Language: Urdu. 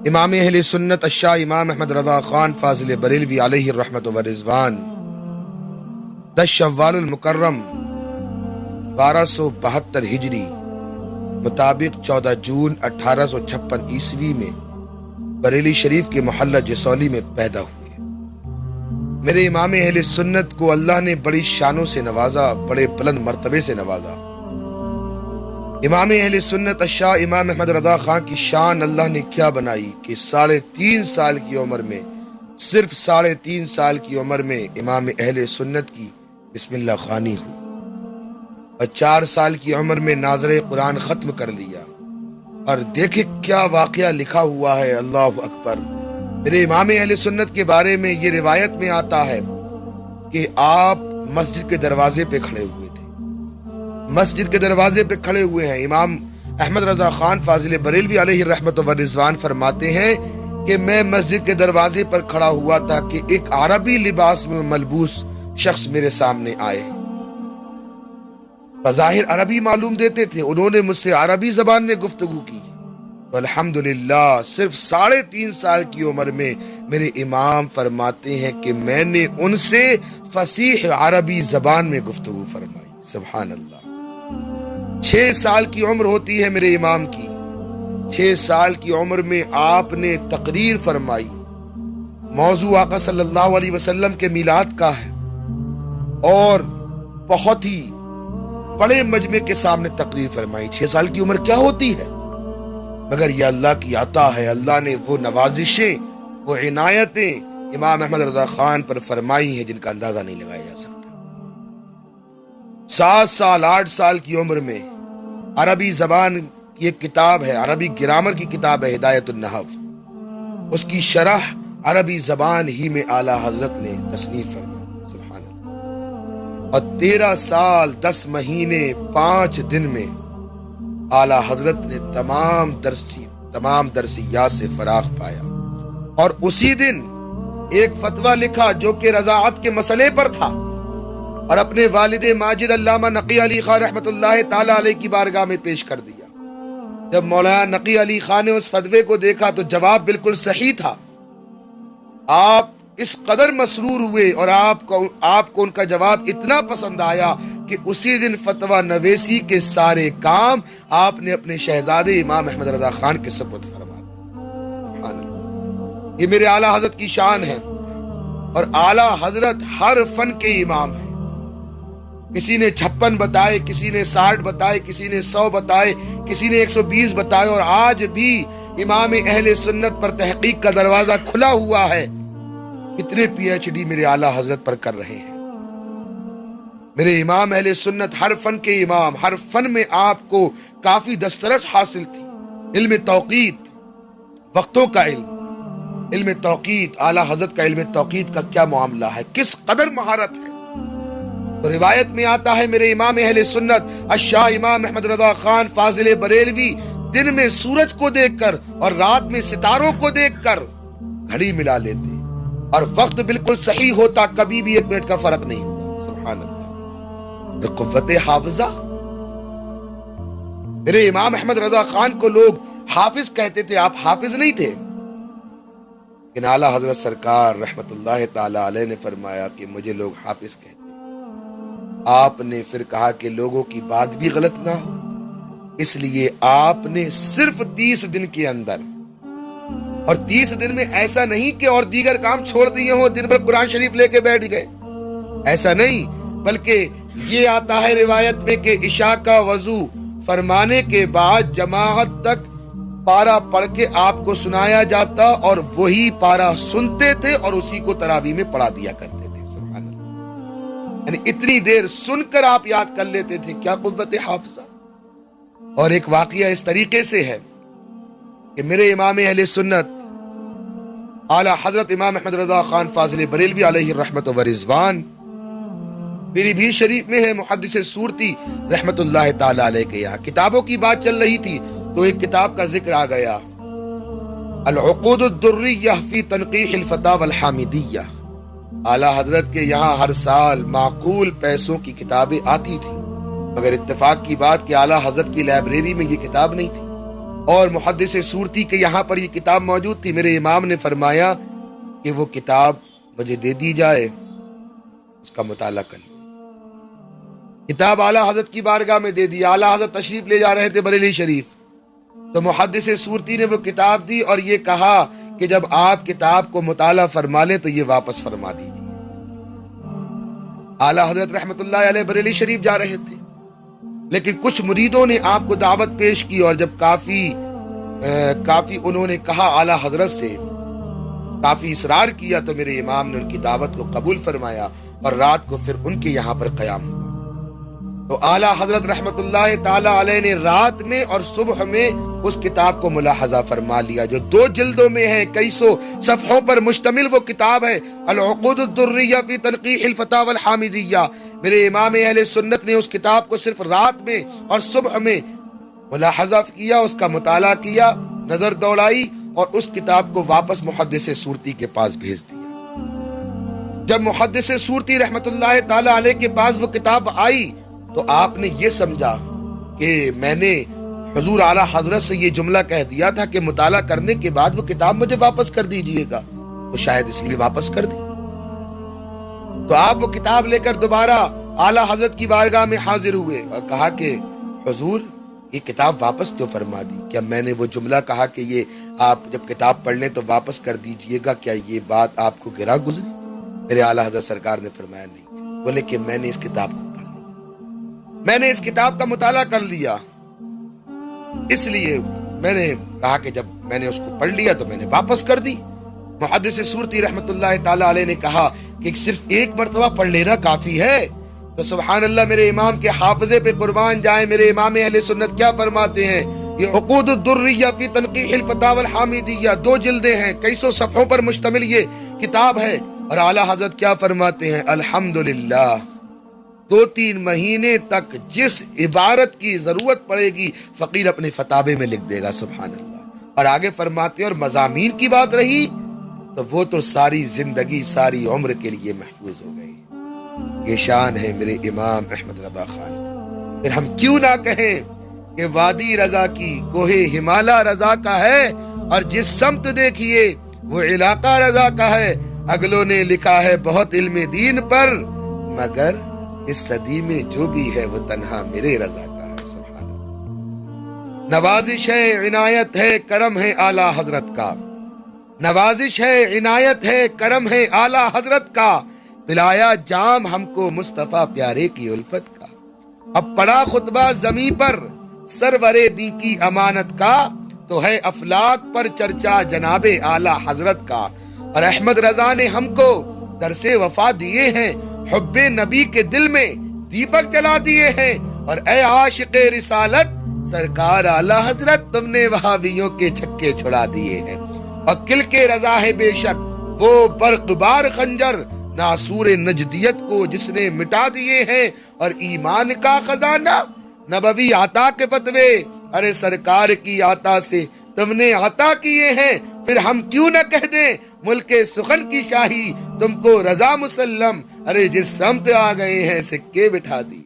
امام اہل سنت الشاہ امام احمد رضا خان فاضل بریلوی علیہ الرحمت و رضوان 10 شوال المکرم 1272 ہجری مطابق 14 جون 1856 عیسوی میں بریلی شریف کے محلہ جسولی میں پیدا ہوئے۔ میرے امام اہل سنت کو اللہ نے بڑی شانوں سے نوازا، بڑے بلند مرتبے سے نوازا۔ امام اہل سنت الشاہ امام احمد رضا خان کی شان اللہ نے کیا بنائی کہ 3.5 سال کی عمر میں، صرف 3.5 سال کی عمر میں امام اہل سنت کی بسم اللہ خوانی ہوئی اور 4 سال کی عمر میں ناظر قرآن ختم کر لیا۔ اور دیکھیں کیا واقعہ لکھا ہوا ہے، اللہ اکبر۔ میرے امام اہل سنت کے بارے میں یہ روایت میں آتا ہے کہ آپ مسجد کے دروازے پہ کھڑے ہوئے تھے، مسجد کے دروازے پہ کھڑے ہوئے ہیں۔ امام احمد رضا خان فاضل بریلوی علیہ الرحمت و رضوان فرماتے ہیں کہ میں مسجد کے دروازے پر کھڑا ہوا تھا کہ ایک عربی لباس میں ملبوس شخص میرے سامنے آئے، بظاہر عربی معلوم دیتے تھے۔ انہوں نے مجھ سے عربی زبان میں گفتگو کی۔ الحمدللہ صرف 3.5 سال کی عمر میں میرے امام فرماتے ہیں کہ میں نے ان سے فصیح عربی زبان میں گفتگو فرمائی۔ سبحان اللہ۔ 6 سال کی عمر ہوتی ہے میرے امام کی، 6 سال کی عمر میں آپ نے تقریر فرمائی۔ موضوع آقا صلی اللہ علیہ وسلم کے میلاد کا ہے اور بہت ہی بڑے مجمع کے سامنے تقریر فرمائی۔ 6 سال کی عمر کیا ہوتی ہے، مگر یہ اللہ کی عطا ہے۔ اللہ نے وہ نوازشیں، وہ عنایتیں امام احمد رضا خان پر فرمائی ہیں جن کا اندازہ نہیں لگایا جا سکتا۔ 7 سال 8 سال کی عمر میں عربی زبان کی ایک کتاب ہے، عربی گرامر کی کتاب ہے ہدایت النحو، اس کی شرح عربی زبان ہی میں اعلیٰ حضرت نے تصنیف فرمائی۔ سبحان اللہ۔ اور 13 سال 10 مہینے 5 دن میں اعلیٰ حضرت نے تمام درسیات سے فراغ پایا، اور اسی دن ایک فتویٰ لکھا جو کہ رضاعت کے مسئلے پر تھا، اور اپنے والد ماجد علامہ نقی علی خان رحمت اللہ تعالی علیہ کی بارگاہ میں پیش کر دیا۔ جب مولانا نقی علی خان نے اس فتوے کو دیکھا تو جواب بالکل صحیح تھا۔ آپ اس قدر مسرور ہوئے اور آپ کو ان کا جواب اتنا پسند آیا کہ اسی دن فتویٰ نویسی کے سارے کام آپ نے اپنے شہزادے امام احمد رضا خان کے سپرد فرما دیا۔ سبحان اللہ۔ یہ میرے اعلیٰ حضرت کی شان ہے، اور اعلیٰ حضرت ہر فن کے امام ہیں۔ کسی نے 56 بتائے، کسی نے 60 بتائے، کسی نے 100 بتائے، کسی نے 120 بتائے، اور آج بھی امام اہل سنت پر تحقیق کا دروازہ کھلا ہوا ہے۔ کتنے پی ایچ ڈی میرے اعلیٰ حضرت پر کر رہے ہیں۔ میرے امام اہل سنت ہر فن کے امام، ہر فن میں آپ کو کافی دسترس حاصل تھی۔ علم توقیت، وقتوں کا علم توقیت، اعلیٰ حضرت کا علم توقیت کا کیا معاملہ ہے، کس قدر مہارت ہے۔ تو روایت میں آتا ہے میرے امام اہل سنت الشاہ امام احمد رضا خان فاضل بریلوی دن میں سورج کو دیکھ کر اور رات میں ستاروں کو دیکھ کر گھڑی ملا لیتے، اور وقت بالکل صحیح ہوتا، کبھی بھی 1 منٹ کا فرق نہیں ہوتا۔ سبحان اللہ۔ قوت حافظہ۔ میرے امام احمد رضا خان کو لوگ حافظ کہتے تھے، آپ حافظ نہیں تھے، لیکن اعلیٰ حضرت سرکار رحمت اللہ تعالی علیہ نے فرمایا کہ مجھے لوگ حافظ کہتے ہیں۔ آپ نے پھر کہا کہ لوگوں کی بات بھی غلط نہ ہو، اس لیے آپ نے صرف 30 دن کے اندر، اور 30 دن میں ایسا نہیں کہ اور دیگر کام چھوڑ دیے ہوں، دن بھر قرآن شریف لے کے بیٹھ گئے، ایسا نہیں، بلکہ یہ آتا ہے روایت میں کہ عشاء کا وضو فرمانے کے بعد جماعت تک پارہ پڑھ کے آپ کو سنایا جاتا، اور وہی پارہ سنتے تھے اور اسی کو تراویح میں پڑھا دیا کرتے تھے۔ سبحان اللہ۔ یعنی اتنی دیر سن کر آپ یاد کر لیتے تھے، کیا قوت حافظہ۔ اور ایک واقعہ اس طریقے سے ہے کہ میرے امام اہل سنت اعلیٰ حضرت امام احمد رضا خان فاضل بریلوی علیہ الرحمت و رضوان پیری بھی شریف میں ہے، محدث سورتی رحمت اللہ تعالی علیہ کے یہاں کتابوں کی بات چل رہی تھی تو ایک کتاب کا ذکر آ گیا، العقود الدریہ فی تنقیح الفتاوی الحامدیہ۔ اعلیٰ حضرت کے یہاں ہر سال معقول پیسوں کی کتابیں آتی تھی، مگر اتفاق کی بات کہ اعلیٰ حضرت کی لائبریری میں یہ کتاب نہیں تھی۔ اور محدث سورتی کے یہاں پر یہ کتاب موجود تھی. میرے امام نے فرمایا کہ وہ کتاب مجھے دے دی جائے، اس کا مطالعہ کر لوں. کتاب اعلیٰ حضرت کی بارگاہ میں دے دی. اعلیٰ حضرت تشریف لے جا رہے تھے بریلی شریف، تو محدث سورتی نے وہ کتاب دی اور یہ کہا کہ جب آپ کتاب کو مطالعہ فرما لیں تو یہ واپس فرما دیجیے. اعلیٰ حضرت رحمت اللہ علیہ بریلی شریف جا رہے تھے، لیکن کچھ مریدوں نے آپ کو دعوت پیش کی، اور جب کافی انہوں نے کہا اعلیٰ حضرت سے، کافی اصرار کیا، تو میرے امام نے ان کی دعوت کو قبول فرمایا اور رات کو پھر ان کے یہاں پر قیام ہوا. تو اعلیٰ حضرت رحمت اللہ تعالی علیہ نے رات میں اور صبح میں اس کتاب کو ملاحظہ فرما لیا، جو 2 جلدوں میں ہے، کئی سو صفحوں پر مشتمل وہ کتاب ہے، العقود الدریہ فی تنقیح الفتاوی الحامدیہ. میرے امام اہل سنت نے اس کتاب کو صرف رات میں اور صبح میں ملاحظہ کیا، اس کا مطالعہ کیا، نظر دوڑائی، اور اس کتاب کو واپس محدث سورتی کے پاس بھیج دیا. جب محدث سورتی رحمت اللہ تعالی علیہ کے پاس وہ کتاب آئی تو آپ نے یہ سمجھا کہ میں نے حضور اعلیٰ حضرت سے یہ جملہ کہہ دیا تھا کہ مطالعہ کرنے کے بعد وہ کتاب مجھے واپس کر دیجئے گا، تو شاید اس لیے واپس کر دی. تو آپ وہ کتاب لے کر دوبارہ اعلیٰ حضرت کی بارگاہ میں حاضر ہوئے اور کہا کہ حضور یہ کتاب واپس کیوں فرما دی؟ کیا میں نے وہ جملہ کہا کہ یہ آپ جب کتاب پڑھ لیں تو واپس کر دیجئے گا، کیا یہ بات آپ کو گرا گزری؟ میرے اعلیٰ حضرت سرکار نے فرمایا نہیں. بولے کہ میں نے اس کتاب کو پڑھ لیا، میں نے اس کتاب کا مطالعہ کر لیا، اس لیے میں نے کہا کہ جب میں نے اس کو پڑھ لیا تو میں نے واپس کر دی. محدث سورتی رحمت اللہ تعالی علیہ نے کہا کہ صرف ایک مرتبہ پڑھ لینا کافی ہے. تو سبحان اللہ، میرے امام کے حافظے پہ قربان جائیں. میرے امام اہل سنت کیا فرماتے ہیں؟ یہ عقود الدریہ فی تنقیح الفتاوی الحامدیہ 2 جلدیں ہیں، کئی سو صفحوں پر مشتمل یہ کتاب ہے. اور اعلیٰ حضرت کیا فرماتے ہیں؟ الحمدللہ 2-3 مہینے تک جس عبارت کی ضرورت پڑے گی فقیر اپنے فتاوے میں لکھ دے گا. سبحان اللہ. اور آگے فرماتے ہیں اور مضامین کی بات رہی تو وہ تو ساری زندگی، ساری عمر کے لیے محفوظ ہو گئی. یہ شان ہے میرے امام احمد رضا خان کی. پھر ہم کیوں نہ کہیں کہ وادی رضا کی کوہ ہمالا رضا کا ہے، اور جس سمت دیکھیے وہ علاقہ رضا کا ہے. اگلوں نے لکھا ہے بہت علم دین پر، مگر اس صدی میں جو بھی ہے وہ تنہا میرے رضا کا ہے. سبحان اللہ. نوازش ہے، عنایت ہے، کرم ہے اعلیٰ حضرت کا. نوازش ہے، عنایت ہے، کرم ہے اعلیٰ حضرت کا. پلایا جام ہم کو مصطفیٰ پیارے کی الفت کا. اب پڑا خطبہ زمیں پر سرور دی کی امانت کا، تو ہے افلاک پر چرچا جناب اعلیٰ حضرت کا. اور احمد رضا نے ہم کو درس وفا دیے ہیں، حب نبی کے دل میں دیپک جلا دیے ہیں. اور اے عاشق رسالت سرکار اعلیٰ حضرت، تم نے وہابیوں کے چھکے چھڑا دیے ہیں. اور کل کے رضا ہے بے شک وہ برق بار خنجر، ناصور نجدیت کو جس نے مٹا دیے ہیں. اور ایمان کا خزانہ نبوی عطا کے فتوے، ارے سرکار کی عطا سے تم نے عطا کیے ہیں. پھر ہم کیوں نہ کہہ دیں ملک سخن کی شاہی تم کو رضا مسلم، ارے جس سمت آ گئے ہیں سکے بٹھا دی.